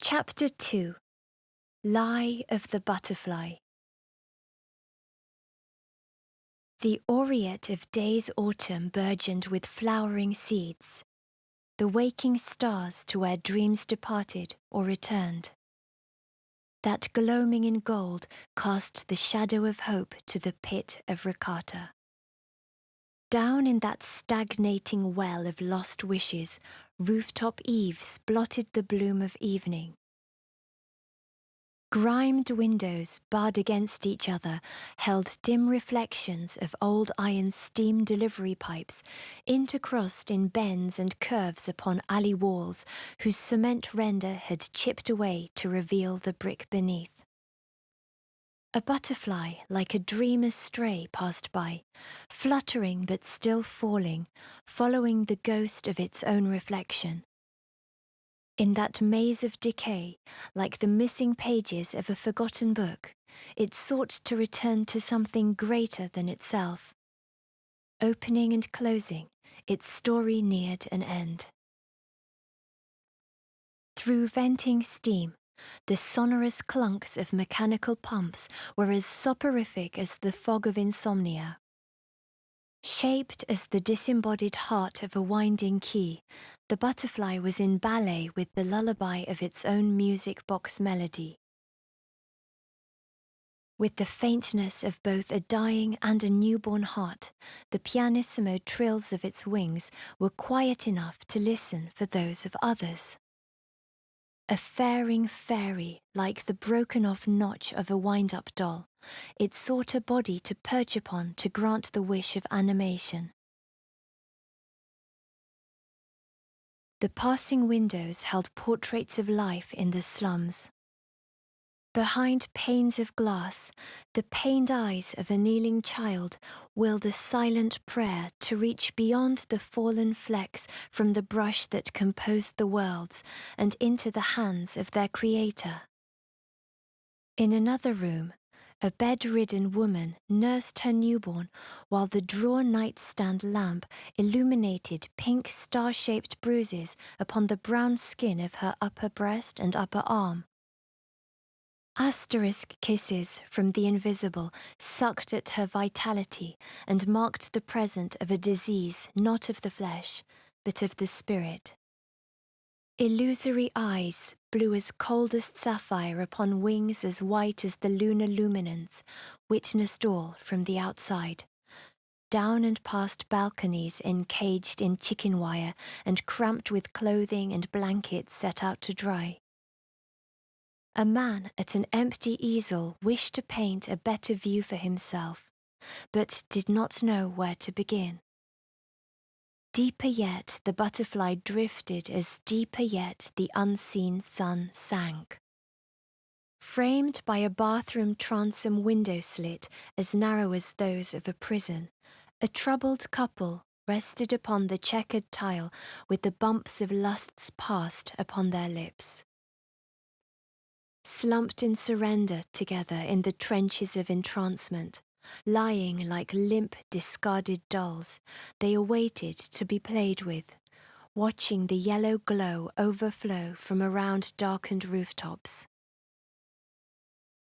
Chapter 2. Lie of the Butterfly. The aureate of day's autumn burgeoned with flowering seeds, the waking stars to where dreams departed or returned. That gloaming in gold cast the shadow of hope to the pit of Rakata. Down in that stagnating well of lost wishes, rooftop eaves blotted the bloom of evening. Grimed windows, barred against each other, held dim reflections of old iron steam delivery pipes, intercrossed in bends and curves upon alley walls whose cement render had chipped away to reveal the brick beneath. A butterfly, like a dream astray, passed by, fluttering but still falling, following the ghost of its own reflection. In that maze of decay, like the missing pages of a forgotten book, it sought to return to something greater than itself. Opening and closing, its story neared an end. Through venting steam, the sonorous clunks of mechanical pumps were as soporific as the fog of insomnia. Shaped as the disembodied heart of a winding key, the butterfly was in ballet with the lullaby of its own music box melody. With the faintness of both a dying and a newborn heart, the pianissimo trills of its wings were quiet enough to listen for those of others. A faring fairy, like the broken-off notch of a wind-up doll, it sought a body to perch upon to grant the wish of animation. The passing windows held portraits of life in the slums. Behind panes of glass, the pained eyes of a kneeling child willed a silent prayer to reach beyond the fallen flecks from the brush that composed the worlds and into the hands of their creator. In another room, a bedridden woman nursed her newborn while the drawn nightstand lamp illuminated pink star-shaped bruises upon the brown skin of her upper breast and upper arm. Asterisk kisses from the invisible sucked at her vitality and marked the presence of a disease not of the flesh, but of the spirit. Illusory eyes, blue as coldest sapphire upon wings as white as the lunar luminance, witnessed all from the outside. Down and past balconies encaged in chicken wire and cramped with clothing and blankets set out to dry. A man at an empty easel wished to paint a better view for himself, but did not know where to begin. Deeper yet the butterfly drifted as deeper yet the unseen sun sank. Framed by a bathroom transom window slit as narrow as those of a prison, a troubled couple rested upon the checkered tile with the bumps of lust's past upon their lips. Slumped in surrender together in the trenches of entrancement, lying like limp, discarded dolls, they awaited to be played with, watching the yellow glow overflow from around darkened rooftops.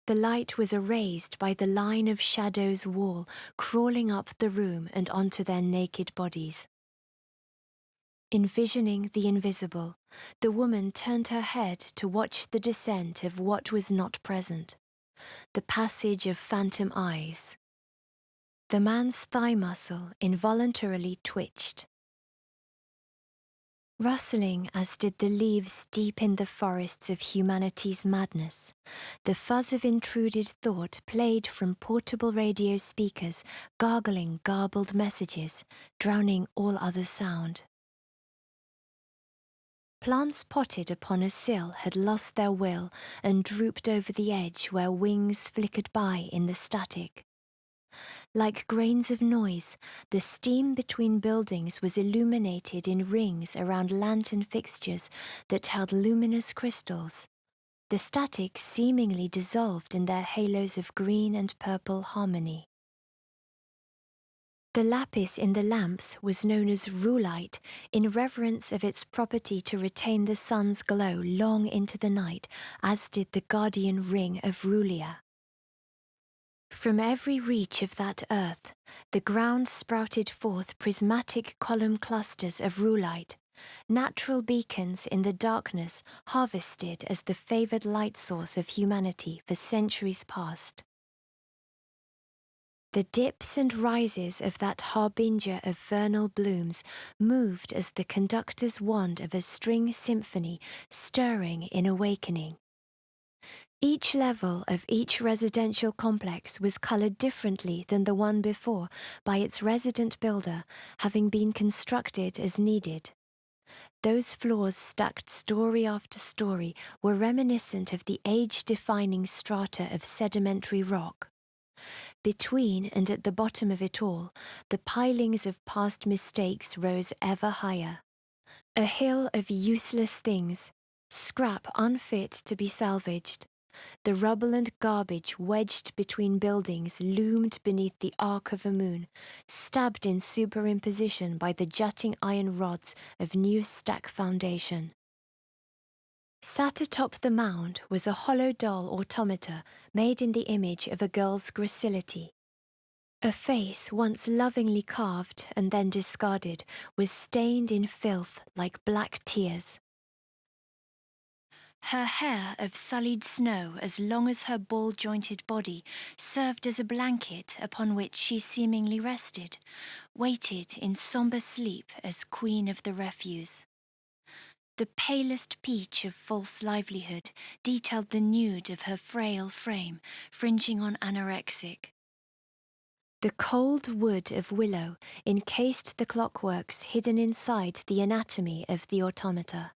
The light was erased by the line of shadow's wall crawling up the room and onto their naked bodies. Envisioning the invisible, the woman turned her head to watch the descent of what was not present, the passage of phantom eyes. The man's thigh muscle involuntarily twitched. Rustling as did the leaves deep in the forests of humanity's madness, the fuzz of intruded thought played from portable radio speakers, gargling garbled messages, drowning all other sound. Plants potted upon a sill had lost their will and drooped over the edge where wings flickered by in the static. Like grains of noise, the steam between buildings was illuminated in rings around lantern fixtures that held luminous crystals, the static seemingly dissolved in their halos of green and purple harmony. The lapis in the lamps was known as rulite in reverence of its property to retain the sun's glow long into the night, as did the guardian ring of Rulia. From every reach of that earth, the ground sprouted forth prismatic column clusters of rulite, natural beacons in the darkness harvested as the favored light source of humanity for centuries past. The dips and rises of that harbinger of vernal blooms moved as the conductor's wand of a string symphony stirring in awakening. Each level of each residential complex was coloured differently than the one before by its resident builder, having been constructed as needed. Those floors stacked story after story were reminiscent of the age-defining strata of sedimentary rock. Between and at the bottom of it all, the pilings of past mistakes rose ever higher. A hill of useless things, scrap unfit to be salvaged. The rubble and garbage wedged between buildings loomed beneath the arc of a moon, stabbed in superimposition by the jutting iron rods of new stack foundation. Sat atop the mound was a hollow doll automata made in the image of a girl's gracility. A face once lovingly carved and then discarded was stained in filth like black tears. Her hair of sullied snow as long as her ball-jointed body served as a blanket upon which she seemingly rested, waited in sombre sleep as queen of the refuse. The palest peach of false livelihood detailed the nude of her frail frame, fringing on anorexic. The cold wood of willow encased the clockworks hidden inside the anatomy of the automata.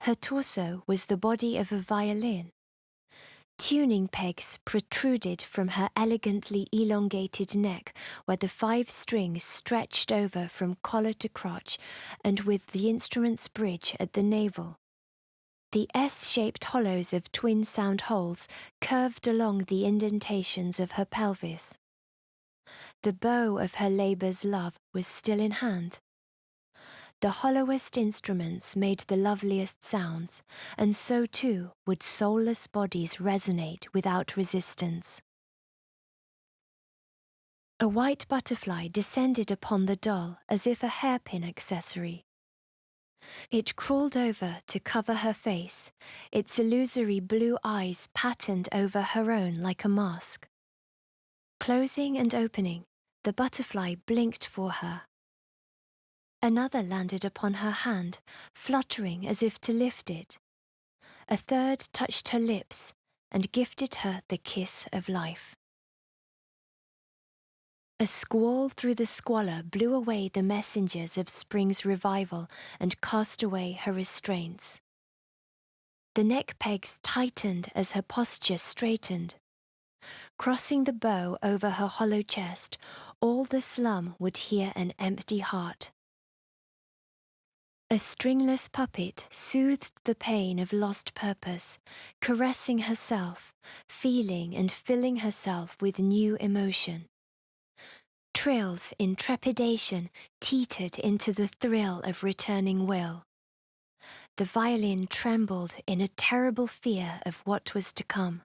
Her torso was the body of a violin. Tuning pegs protruded from her elegantly elongated neck, where the 5 strings stretched over from collar to crotch, and with the instrument's bridge at the navel. The S-shaped hollows of twin sound holes curved along the indentations of her pelvis. The bow of her labour's love was still in hand. The hollowest instruments made the loveliest sounds, and so too would soulless bodies resonate without resistance. A white butterfly descended upon the doll as if a hairpin accessory. It crawled over to cover her face, its illusory blue eyes patterned over her own like a mask. Closing and opening, the butterfly blinked for her. Another landed upon her hand, fluttering as if to lift it. A third touched her lips and gifted her the kiss of life. A squall through the squalor blew away the messengers of spring's revival and cast away her restraints. The neck pegs tightened as her posture straightened. Crossing the bow over her hollow chest, all the slum would hear an empty heart. A stringless puppet soothed the pain of lost purpose, caressing herself, feeling and filling herself with new emotion. Trills in trepidation teetered into the thrill of returning will. The violin trembled in a terrible fear of what was to come.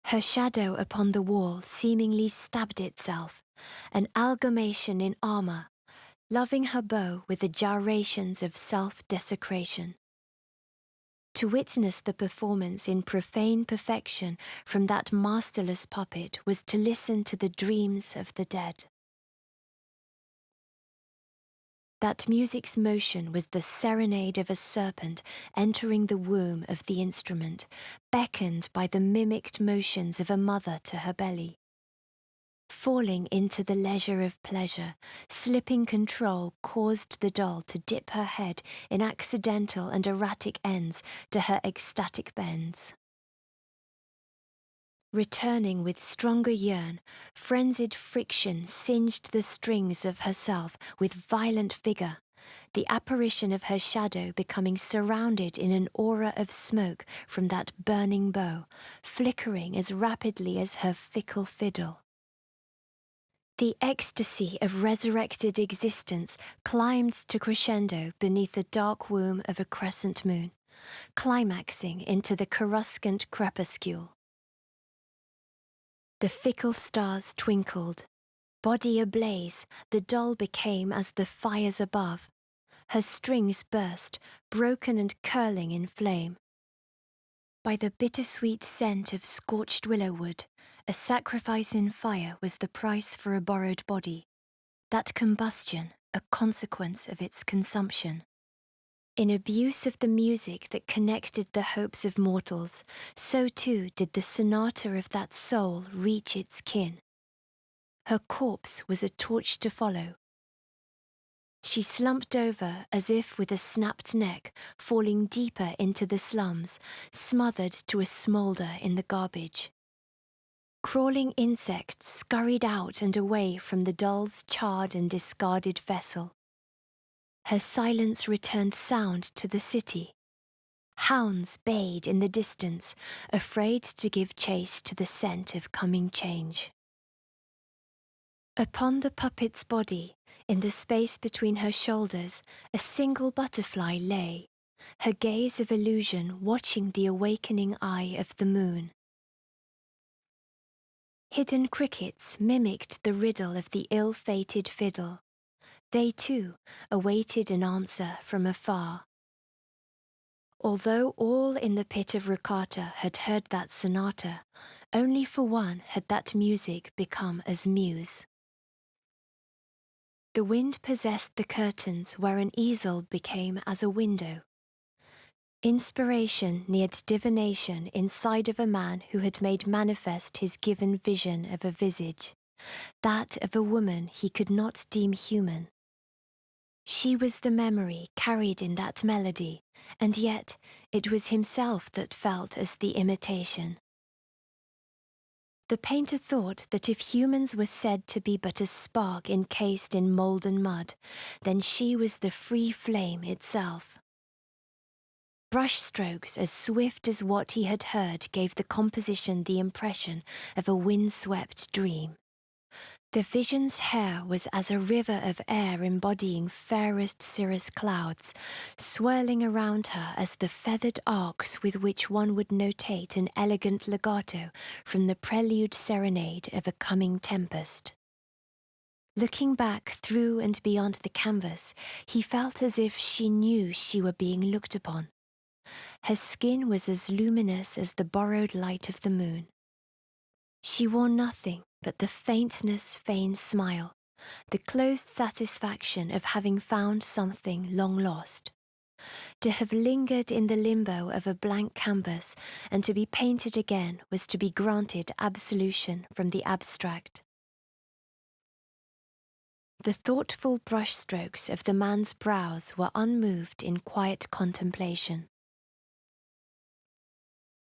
Her shadow upon the wall seemingly stabbed itself, an amalgamation in armour, loving her bow with the gyrations of self-desecration. To witness the performance in profane perfection from that masterless puppet was to listen to the dreams of the dead. That music's motion was the serenade of a serpent entering the womb of the instrument, beckoned by the mimicked motions of a mother to her belly. Falling into the leisure of pleasure, slipping control caused the doll to dip her head in accidental and erratic ends to her ecstatic bends. Returning with stronger yearn, frenzied friction singed the strings of herself with violent vigour, the apparition of her shadow becoming surrounded in an aura of smoke from that burning bow, flickering as rapidly as her fickle fiddle. The ecstasy of resurrected existence climbed to crescendo beneath the dark womb of a crescent moon, climaxing into the coruscant crepuscule. The fickle stars twinkled. Body ablaze, the doll became as the fires above. Her strings burst, broken and curling in flame. By the bittersweet scent of scorched willow wood, a sacrifice in fire was the price for a borrowed body. That combustion, a consequence of its consumption. In abuse of the music that connected the hopes of mortals, so too did the sonata of that soul reach its kin. Her corpse was a torch to follow. She slumped over as if with a snapped neck, falling deeper into the slums, smothered to a smoulder in the garbage. Crawling insects scurried out and away from the doll's charred and discarded vessel. Her silence returned sound to the city. Hounds bayed in the distance, afraid to give chase to the scent of coming change. Upon the puppet's body, in the space between her shoulders, a single butterfly lay, her gaze of illusion watching the awakening eye of the moon. Hidden crickets mimicked the riddle of the ill-fated fiddle. They, too, awaited an answer from afar. Although all in the pit of Rakata had heard that sonata, only for one had that music become as muse. The wind possessed the curtains where an easel became as a window. Inspiration neared divination inside of a man who had made manifest his given vision of a visage, that of a woman he could not deem human. She was the memory carried in that melody, and yet it was himself that felt as the imitation. The painter thought that if humans were said to be but a spark encased in molten mud, then she was the free flame itself. Brushstrokes as swift as what he had heard gave the composition the impression of a windswept dream. The vision's hair was as a river of air embodying fairest cirrus clouds, swirling around her as the feathered arcs with which one would notate an elegant legato from the prelude serenade of a coming tempest. Looking back through and beyond the canvas, he felt as if she knew she were being looked upon. Her skin was as luminous as the borrowed light of the moon. She wore nothing but the faintness feigned smile, the closed satisfaction of having found something long lost. To have lingered in the limbo of a blank canvas and to be painted again was to be granted absolution from the abstract. The thoughtful brushstrokes of the man's brows were unmoved in quiet contemplation.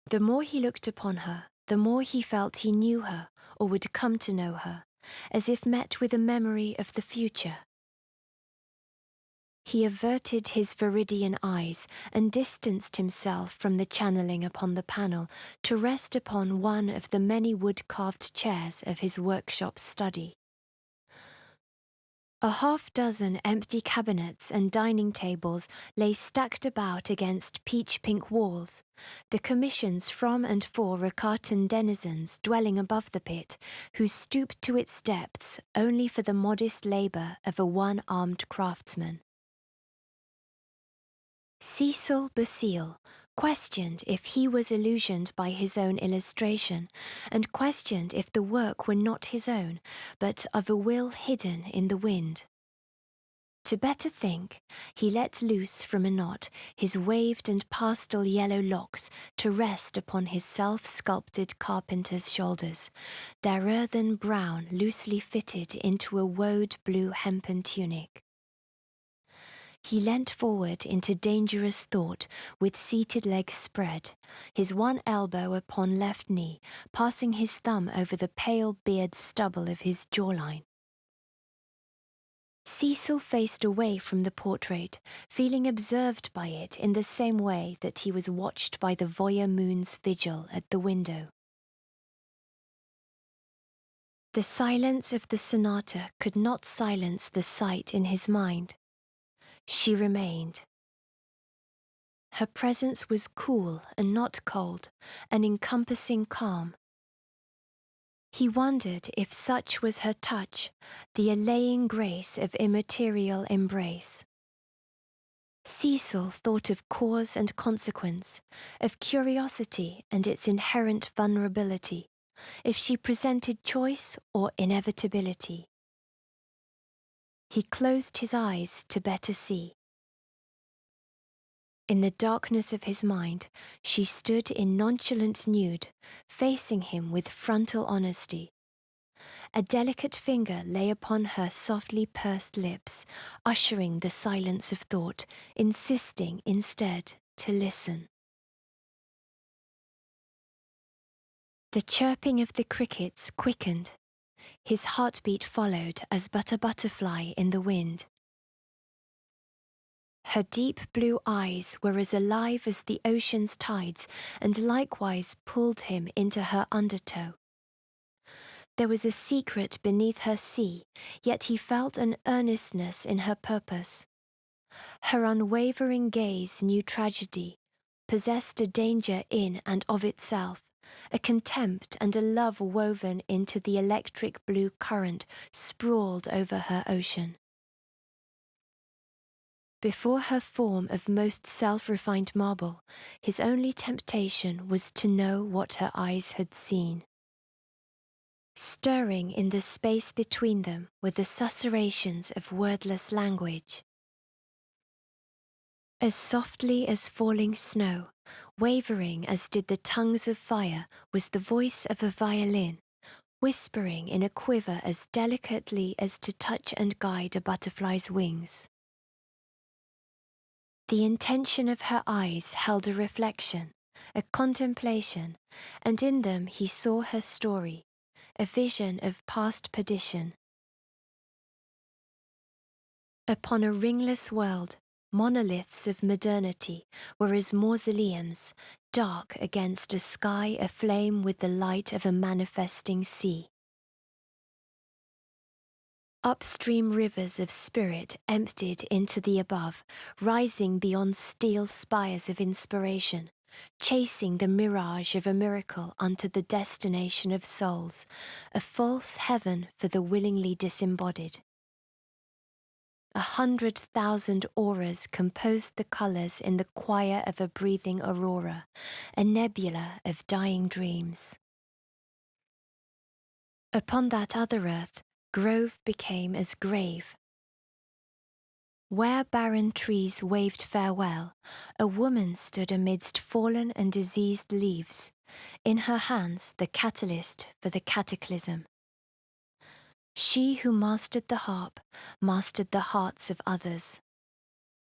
The more he looked upon her, the more he felt he knew her, or would come to know her, as if met with a memory of the future. He averted his viridian eyes and distanced himself from the channeling upon the panel to rest upon one of the many wood-carved chairs of his workshop study. A half-dozen empty cabinets and dining tables lay stacked about against peach-pink walls, the commissions from and for Rakatan denizens dwelling above the pit, who stooped to its depths only for the modest labour of a one-armed craftsman. Cecil Basile questioned if he was illusioned by his own illustration, and questioned if the work were not his own, but of a will hidden in the wind. To better think, he let loose from a knot his waved and pastel yellow locks to rest upon his self-sculpted carpenter's shoulders, their earthen brown loosely fitted into a woad blue hempen tunic. He leant forward into dangerous thought with seated legs spread, his one elbow upon left knee, passing his thumb over the pale beard stubble of his jawline. Cecil faced away from the portrait, feeling observed by it in the same way that he was watched by the voyeur moon's vigil at the window. The silence of the sonata could not silence the sight in his mind. She remained. Her presence was cool and not cold, an encompassing calm. He wondered if such was her touch, the allaying grace of immaterial embrace. Cecil thought of cause and consequence, of curiosity and its inherent vulnerability, if she presented choice or inevitability. He closed his eyes to better see. In the darkness of his mind, she stood in nonchalant nude, facing him with frontal honesty. A delicate finger lay upon her softly pursed lips, ushering the silence of thought, insisting instead to listen. The chirping of the crickets quickened. His heartbeat followed as but a butterfly in the wind. Her deep blue eyes were as alive as the ocean's tides and likewise pulled him into her undertow. There was a secret beneath her sea, yet he felt an earnestness in her purpose. Her unwavering gaze knew tragedy, possessed a danger in and of itself, a contempt and a love woven into the electric blue current sprawled over her ocean. Before her form of most self-refined marble, his only temptation was to know what her eyes had seen. Stirring in the space between them were the susurrations of wordless language. As softly as falling snow, wavering as did the tongues of fire, was the voice of a violin, whispering in a quiver as delicately as to touch and guide a butterfly's wings. The intention of her eyes held a reflection, a contemplation, and in them he saw her story, a vision of past perdition. Upon a ringless world, monoliths of modernity were as mausoleums, dark against a sky aflame with the light of a manifesting sea. Upstream rivers of spirit emptied into the above, rising beyond steel spires of inspiration, chasing the mirage of a miracle unto the destination of souls, a false heaven for the willingly disembodied. 100,000 auras composed the colours in the choir of a breathing aurora, a nebula of dying dreams. Upon that other earth, grove became as grave. Where barren trees waved farewell, a woman stood amidst fallen and diseased leaves, in her hands the catalyst for the cataclysm. She who mastered the harp, mastered the hearts of others.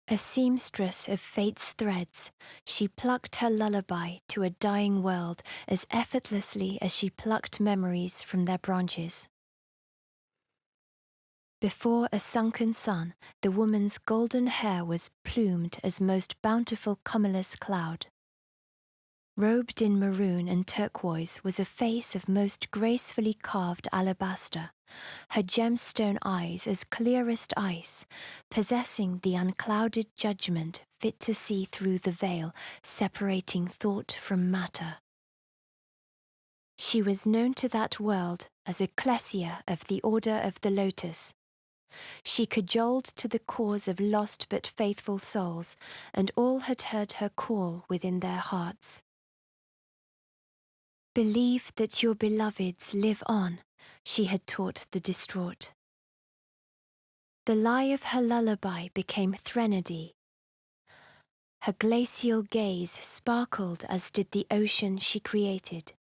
A seamstress of fate's threads, she plucked her lullaby to a dying world as effortlessly as she plucked memories from their branches. Before a sunken sun, the woman's golden hair was plumed as most bountiful cumulus cloud. Robed in maroon and turquoise was a face of most gracefully carved alabaster, her gemstone eyes as clearest ice, possessing the unclouded judgment fit to see through the veil separating thought from matter. She was known to that world as Ecclesia of the Order of the Lotus. She cajoled to the cause of lost but faithful souls, and all had heard her call within their hearts. Believe that your beloveds live on, she had taught the distraught. The lie of her lullaby became threnody. Her glacial gaze sparkled as did the ocean she created.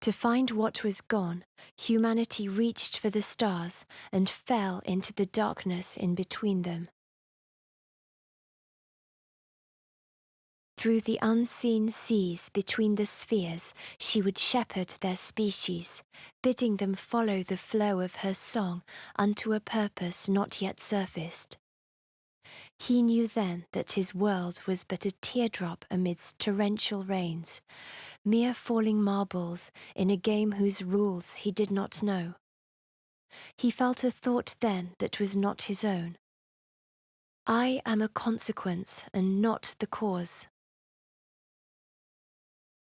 To find what was gone, humanity reached for the stars and fell into the darkness in between them. Through the unseen seas between the spheres, she would shepherd their species, bidding them follow the flow of her song unto a purpose not yet surfaced. He knew then that his world was but a teardrop amidst torrential rains, mere falling marbles in a game whose rules he did not know. He felt a thought then that was not his own. I am a consequence and not the cause.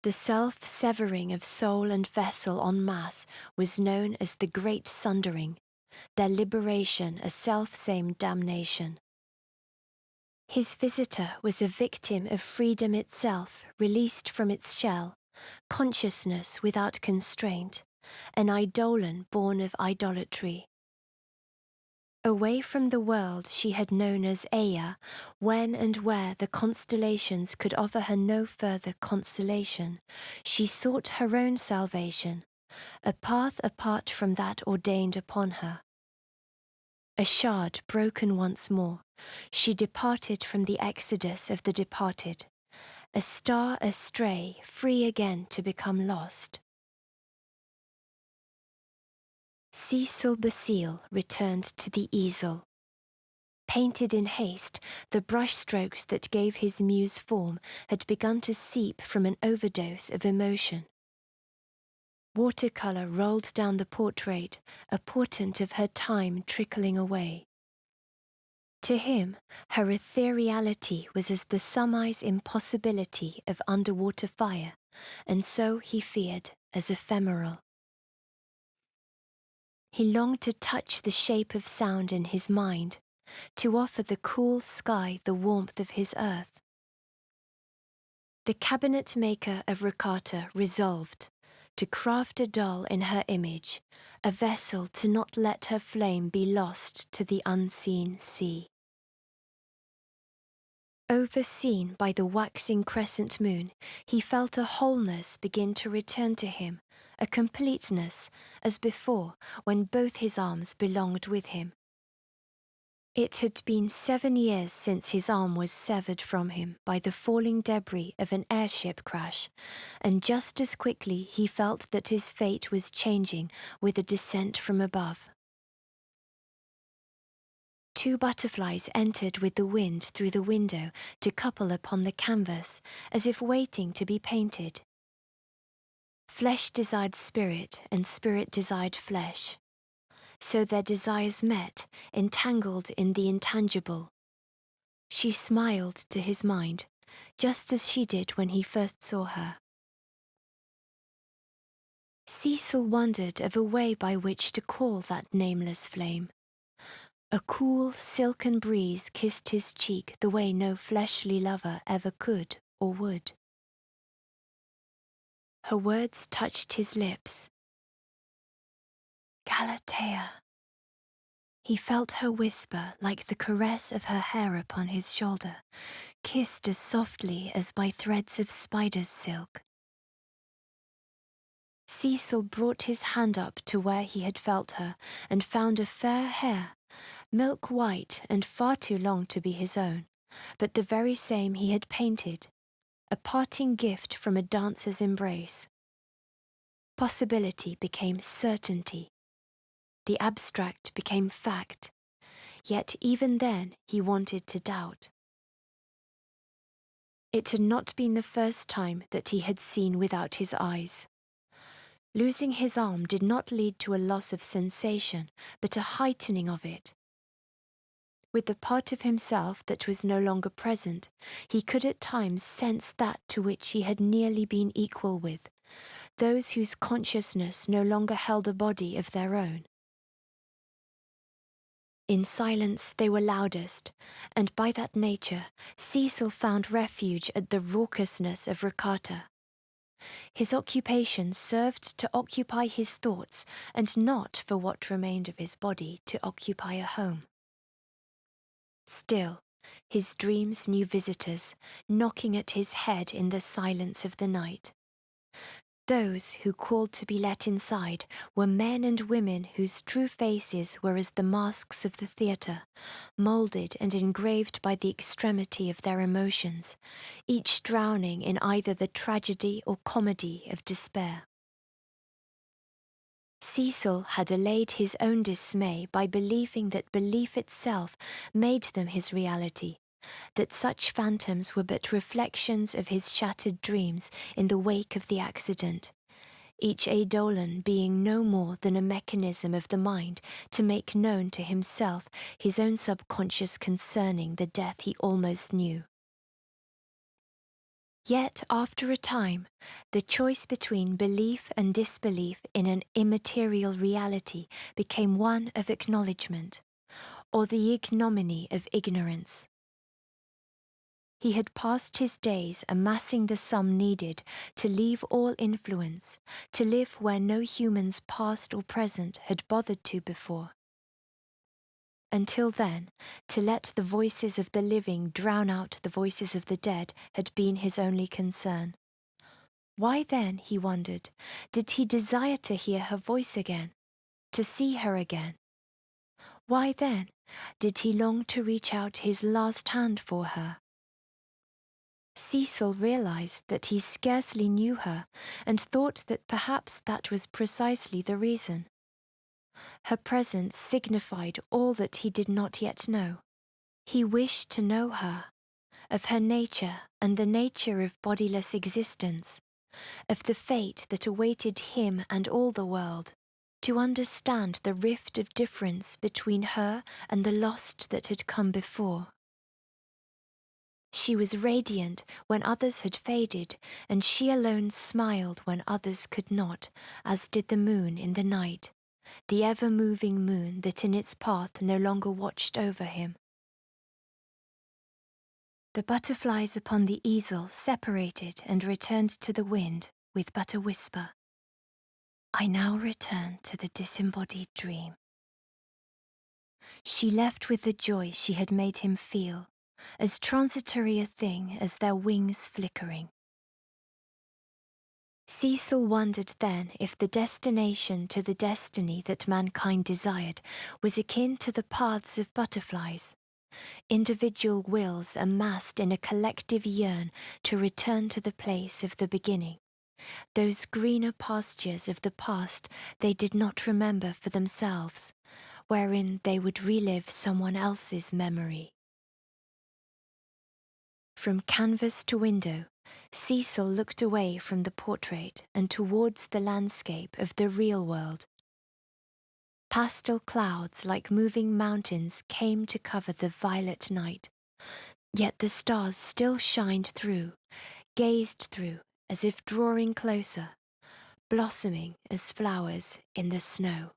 The self-severing of soul and vessel en masse was known as the Great Sundering, their liberation a self-same damnation. His visitor was a victim of freedom itself, released from its shell, consciousness without constraint, an eidolon born of idolatry. Away from the world she had known as Ea, when and where the constellations could offer her no further consolation, she sought her own salvation, a path apart from that ordained upon her. A shard broken once more, she departed from the exodus of the departed, a star astray, free again to become lost. Cecil Basile returned to the easel. Painted in haste, the brushstrokes that gave his muse form had begun to seep from an overdose of emotion. Watercolour rolled down the portrait, a portent of her time trickling away. To him, her ethereality was as the summer's impossibility of underwater fire, and so he feared as ephemeral. He longed to touch the shape of sound in his mind, to offer the cool sky the warmth of his earth. The cabinet maker of Rakata resolved to craft a doll in her image, a vessel to not let her flame be lost to the unseen sea. Overseen by the waxing crescent moon, he felt a wholeness begin to return to him, a completeness, as before, when both his arms belonged with him. It had been 7 years since his arm was severed from him by the falling debris of an airship crash, and just as quickly he felt that his fate was changing with a descent from above. 2 butterflies entered with the wind through the window to couple upon the canvas, as if waiting to be painted. Flesh desired spirit, and spirit desired flesh. So their desires met, entangled in the intangible. She smiled to his mind, just as she did when he first saw her. Cecil wondered of a way by which to call that nameless flame. A cool, silken breeze kissed his cheek the way no fleshly lover ever could or would. Her words touched his lips. Galatea. He felt her whisper like the caress of her hair upon his shoulder, kissed as softly as by threads of spider's silk. Cecil brought his hand up to where he had felt her and found a fair hair, milk white and far too long to be his own, but the very same he had painted, a parting gift from a dancer's embrace. Possibility became certainty. The abstract became fact, yet even then he wanted to doubt. It had not been the first time that he had seen without his eyes. Losing his arm did not lead to a loss of sensation, but a heightening of it. With the part of himself that was no longer present, he could at times sense that to which he had nearly been equal with, those whose consciousness no longer held a body of their own. In silence they were loudest, and by that nature Cecil found refuge at the raucousness of Rakata. His occupation served to occupy his thoughts, and not for what remained of his body to occupy a home. Still, his dreams knew visitors, knocking at his head in the silence of the night. Those who called to be let inside were men and women whose true faces were as the masks of the theatre, moulded and engraved by the extremity of their emotions, each drowning in either the tragedy or comedy of despair. Cecil had allayed his own dismay by believing that belief itself made them his reality, that such phantoms were but reflections of his shattered dreams in the wake of the accident, each eidolon being no more than a mechanism of the mind to make known to himself his own subconscious concerning the death he almost knew. Yet, after a time, the choice between belief and disbelief in an immaterial reality became one of acknowledgement, or the ignominy of ignorance. He had passed his days amassing the sum needed to leave all influence, to live where no humans past or present had bothered to before. Until then, to let the voices of the living drown out the voices of the dead had been his only concern. Why then, he wondered, did he desire to hear her voice again, to see her again? Why then did he long to reach out his last hand for her? Cecil realized that he scarcely knew her and thought that perhaps that was precisely the reason. Her presence signified all that he did not yet know. He wished to know her, of her nature and the nature of bodiless existence, of the fate that awaited him and all the world, to understand the rift of difference between her and the lost that had come before. She was radiant when others had faded, and she alone smiled when others could not, as did the moon in the night, the ever-moving moon that in its path no longer watched over him. The butterflies upon the easel separated and returned to the wind with but a whisper. I now return to the disembodied dream. She left with the joy she had made him feel, as transitory a thing as their wings flickering. Cecil wondered then if the destination to the destiny that mankind desired was akin to the paths of butterflies, individual wills amassed in a collective yearn to return to the place of the beginning, those greener pastures of the past they did not remember for themselves, wherein they would relive someone else's memory. From canvas to window, Cecil looked away from the portrait and towards the landscape of the real world. Pastel clouds like moving mountains came to cover the violet night, yet the stars still shined through, gazed through as if drawing closer, blossoming as flowers in the snow.